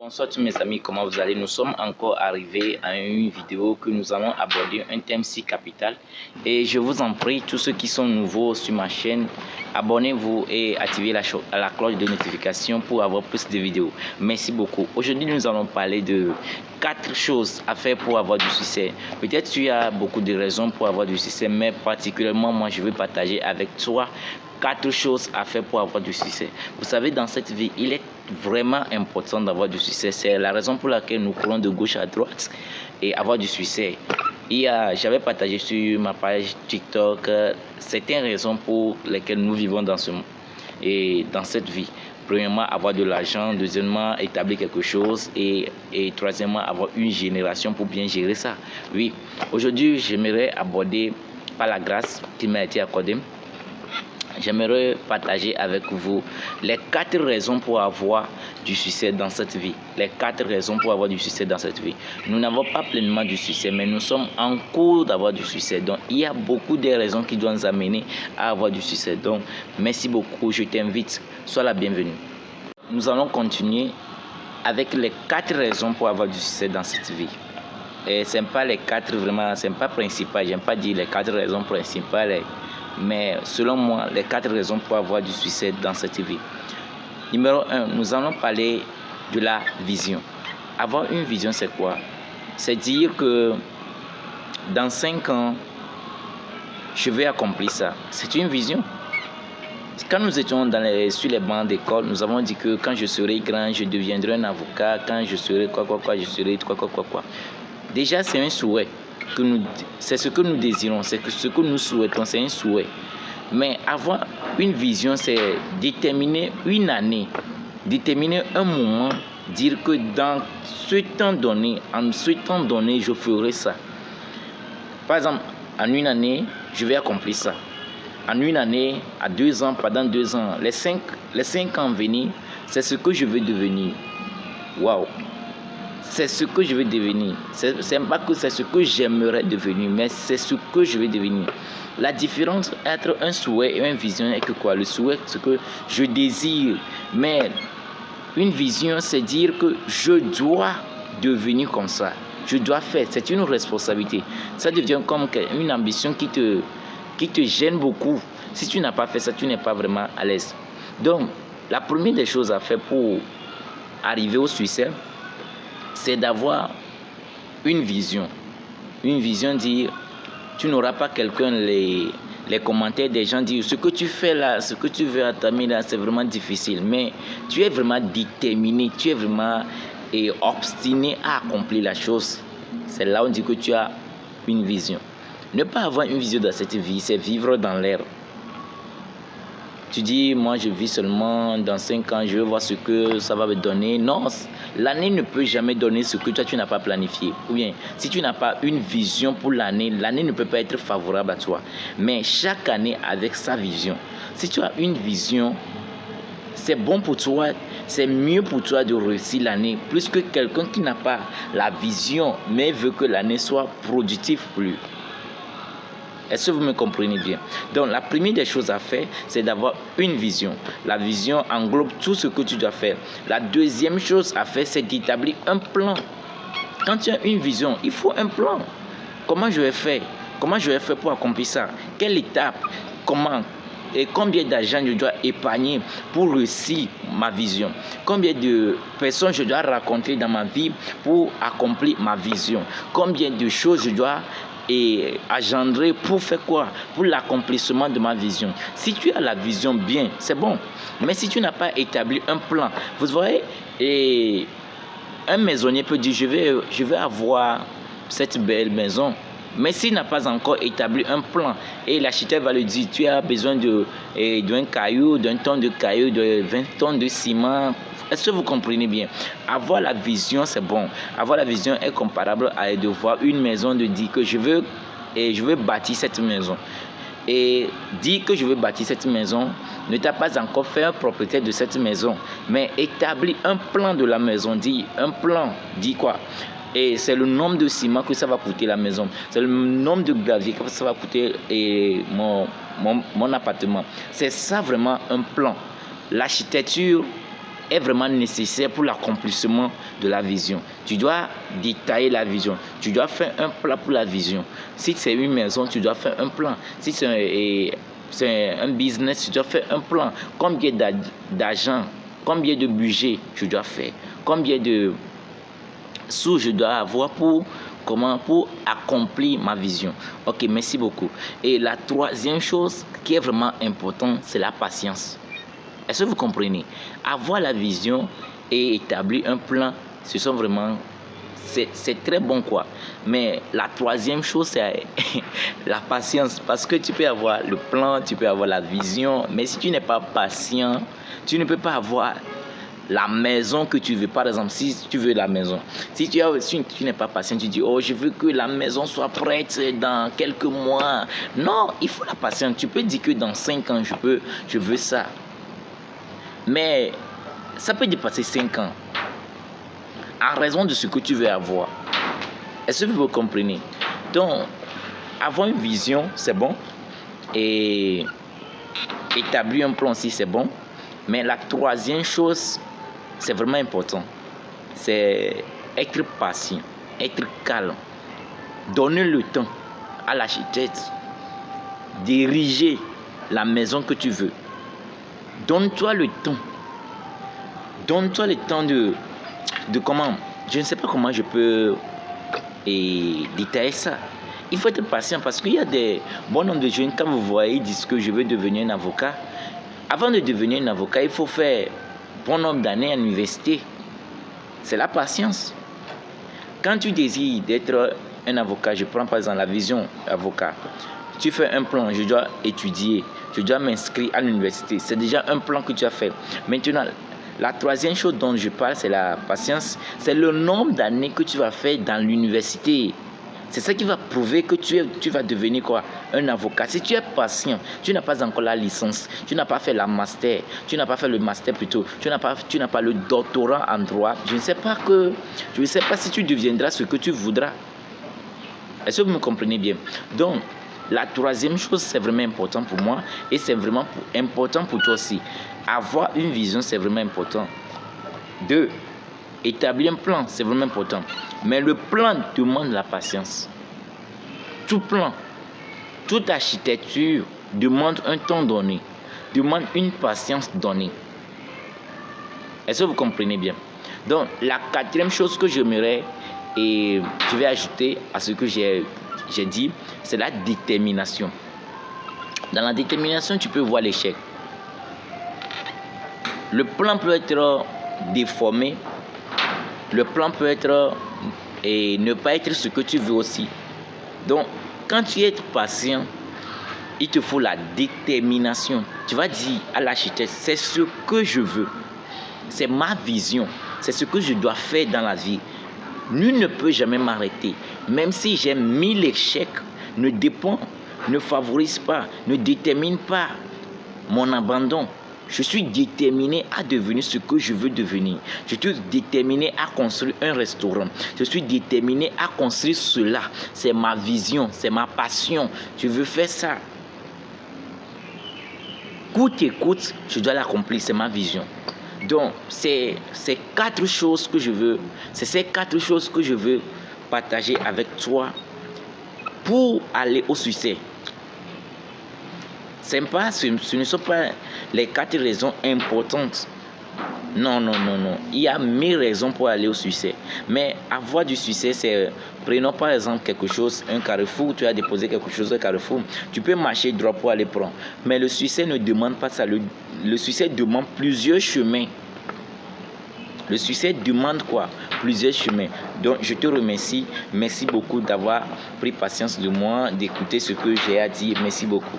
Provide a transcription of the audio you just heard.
Bonsoir tous mes amis, comment vous allez? Nous sommes encore arrivés à une vidéo que nous allons aborder un thème si capital. Et je vous en prie, tous ceux qui sont nouveaux sur ma chaîne, abonnez-vous et activez la cloche de notification pour avoir plus de vidéos. Merci beaucoup. Aujourd'hui, nous allons parler de 4 choses à faire pour avoir du succès. Peut-être tu as beaucoup de raisons pour avoir du succès, mais particulièrement moi, je veux partager avec toi 4 choses à faire pour avoir du succès. Vous savez, dans cette vie, il est vraiment important d'avoir du succès. C'est la raison pour laquelle nous courons de gauche à droite et avoir du succès. J'avais partagé sur ma page TikTok certaines raisons pour lesquelles nous vivons dans cette vie. Premièrement, avoir de l'argent. Deuxièmement, établir quelque chose. Et troisièmement, avoir une génération pour bien gérer ça. Oui, aujourd'hui, j'aimerais aborder, par la grâce qui m'a été accordée, j'aimerais partager avec vous les 4 raisons pour avoir du succès dans cette vie. Les 4 raisons pour avoir du succès dans cette vie. Nous n'avons pas pleinement du succès, mais nous sommes en cours d'avoir du succès. Donc, il y a beaucoup de raisons qui doivent nous amener à avoir du succès. Donc, merci beaucoup. Je t'invite. Sois la bienvenue. Nous allons continuer avec les 4 raisons pour avoir du succès dans cette vie. Et ce n'est pas les 4 vraiment, ce n'est pas principal. Je n'aime pas dire les 4 raisons principales. Mais selon moi, les 4 raisons pour avoir du succès dans cette vie. Numéro 1, nous allons parler de la vision. Avoir une vision, c'est quoi? C'est dire que dans 5 ans, je vais accomplir ça. C'est une vision. Quand nous étions sur les bancs d'école, nous avons dit que quand je serai grand, je deviendrai un avocat. Quand je serai je serai quoi. Déjà, c'est un souhait. C'est ce que nous désirons, c'est ce que nous souhaitons, c'est un souhait. Mais avoir une vision, c'est déterminer une année, déterminer un moment, dire que dans ce temps donné, je ferai ça. Par exemple, en une année, je vais accomplir ça. En une année, à 2 ans, pendant 2 ans, les 5 ans à venir, c'est ce que je veux devenir. Waouh! C'est ce que je veux devenir. C'est pas que c'est ce que j'aimerais devenir, mais c'est ce que je veux devenir. La différence entre un souhait et une vision est que quoi? Le souhait, c'est que je désire. Mais une vision, c'est dire que je dois devenir comme ça. Je dois faire. C'est une responsabilité. Ça devient comme une ambition qui te gêne beaucoup. Si tu n'as pas fait ça, tu n'es pas vraiment à l'aise. Donc, la première des choses à faire pour arriver au succès, c'est d'avoir une vision. Une vision, dire, tu n'auras pas quelqu'un, les commentaires des gens dire, ce que tu fais là, ce que tu veux attamer là, c'est vraiment difficile. Mais tu es vraiment déterminé, tu es vraiment obstiné à accomplir la chose. C'est là où on dit que tu as une vision. Ne pas avoir une vision dans cette vie, c'est vivre dans l'air. Tu dis, moi je vis seulement dans 5 ans, je veux voir ce que ça va me donner. Non, l'année ne peut jamais donner ce que toi tu n'as pas planifié. Ou bien, si tu n'as pas une vision pour l'année, l'année ne peut pas être favorable à toi. Mais chaque année avec sa vision. Si tu as une vision, c'est bon pour toi, c'est mieux pour toi de réussir l'année, plus que quelqu'un qui n'a pas la vision, mais veut que l'année soit productive pour lui. Est-ce que vous me comprenez bien? Donc, la première des choses à faire, c'est d'avoir une vision. La vision englobe tout ce que tu dois faire. La deuxième chose à faire, c'est d'établir un plan. Quand tu as une vision, il faut un plan. Comment je vais faire? Comment je vais faire pour accomplir ça? Quelle étape? Comment? Et combien d'argent je dois épargner pour réussir ma vision? Combien de personnes je dois rencontrer dans ma vie pour accomplir ma vision? Combien de choses je dois engendrer pour faire quoi? Pour l'accomplissement de ma vision. Si tu as la vision bien, c'est bon. Mais si tu n'as pas établi un plan, vous voyez, un maisonnier peut dire, je vais avoir cette belle maison. Mais s'il n'a pas encore établi un plan, et l'architecte va lui dire, tu as besoin d'un caillou, d'un tonne de caillou, de 20 tonnes de ciment. Est-ce que vous comprenez bien? Avoir la vision, c'est bon. Avoir la vision est comparable à de voir une maison, de dire que je veux bâtir cette maison. Et dire que je veux bâtir cette maison, ne t'as pas encore fait un propriétaire de cette maison, mais établir un plan de la maison. Dis un plan, dis quoi? Et c'est le nombre de ciment que ça va coûter la maison. C'est le nombre de gravier que ça va coûter mon appartement. C'est ça vraiment un plan. L'architecture est vraiment nécessaire pour l'accomplissement de la vision. Tu dois détailler la vision. Tu dois faire un plan pour la vision. Si c'est une maison, tu dois faire un plan. Si c'est un business, tu dois faire un plan. Combien d'argent, combien de budget je dois faire, combien de sous je dois avoir pour accomplir ma vision. Ok, merci beaucoup. Et la troisième chose qui est vraiment importante, c'est la patience. Est-ce que vous comprenez? Avoir la vision et établir un plan, ce sont vraiment, c'est très bon quoi. Mais la troisième chose, c'est la patience. Parce que tu peux avoir le plan, tu peux avoir la vision, mais si tu n'es pas patient, tu ne peux pas avoir la maison que tu veux. Par exemple, si tu veux la maison, si tu n'es pas patient, tu dis oh, je veux que la maison soit prête dans quelques mois. Non, il faut la patience. Tu peux dire que dans 5 ans je veux ça, mais ça peut dépasser 5 ans en raison de ce que tu veux avoir. Est-ce que vous comprenez? Donc, avoir une vision, c'est bon, et établir un plan aussi, c'est bon, mais la troisième chose, c'est vraiment important, c'est être patient, être calme, donner le temps à l'architecte d'ériger la maison que tu veux. Donne-toi le temps. Donne-toi le temps de comment, je ne sais pas comment je peux détailler ça. Il faut être patient parce qu'il y a des bons nombres de jeunes, quand vous voyez, ils disent que je veux devenir un avocat. Avant de devenir un avocat, il faut faire bon nombre d'années à l'université. C'est la patience. Quand tu désires d'être un avocat, je prends par exemple la vision avocat. Tu fais un plan, je dois étudier, je dois m'inscrire à l'université. C'est déjà un plan que tu as fait. Maintenant, la troisième chose dont je parle, c'est la patience. C'est le nombre d'années que tu vas faire dans l'université. C'est ça qui va prouver que tu vas devenir quoi? Un avocat. Si tu es patient, tu n'as pas encore la licence, tu n'as pas fait la master, tu n'as pas fait le master plutôt, tu n'as pas le doctorat en droit, je ne sais pas si tu deviendras ce que tu voudras. Est-ce que vous me comprenez bien? Donc, la troisième chose, c'est vraiment important pour moi et c'est vraiment important pour toi aussi. Avoir une vision, c'est vraiment important. 2. Établir un plan, c'est vraiment important. Mais le plan demande la patience. Tout plan, toute architecture demande un temps donné, demande une patience donnée. Est-ce que vous comprenez bien? Donc, la quatrième chose que j'aimerais et je vais ajouter à ce que j'ai dit, c'est la détermination. Dans la détermination, tu peux voir l'échec. Le plan peut être déformé. Le plan peut être et ne pas être ce que tu veux aussi. Donc, quand tu es patient, il te faut la détermination. Tu vas dire à l'architecte, c'est ce que je veux. C'est ma vision. C'est ce que je dois faire dans la vie. Nul ne peut jamais m'arrêter. Même si j'ai 1000 échecs, ne favorise pas, ne détermine pas mon abandon. Je suis déterminé à devenir ce que je veux devenir. Je suis déterminé à construire un restaurant. Je suis déterminé à construire cela. C'est ma vision, c'est ma passion. Je veux faire ça. Coûte que coûte, je dois l'accomplir. C'est ma vision. Donc, c'est ces 4 choses que je veux. C'est ces 4 choses que je veux partager avec toi pour aller au succès. Ce ne sont pas les 4 raisons importantes. Non. Il y a 1000 raisons pour aller au succès. Mais avoir du succès, c'est... Prenons par exemple quelque chose, un carrefour, tu as déposé quelque chose au carrefour. Tu peux marcher droit pour aller prendre. Mais le succès ne demande pas ça. Le succès demande plusieurs chemins. Le succès demande quoi? Plusieurs chemins. Donc, je te remercie. Merci beaucoup d'avoir pris patience de moi, d'écouter ce que j'ai à dire. Merci beaucoup.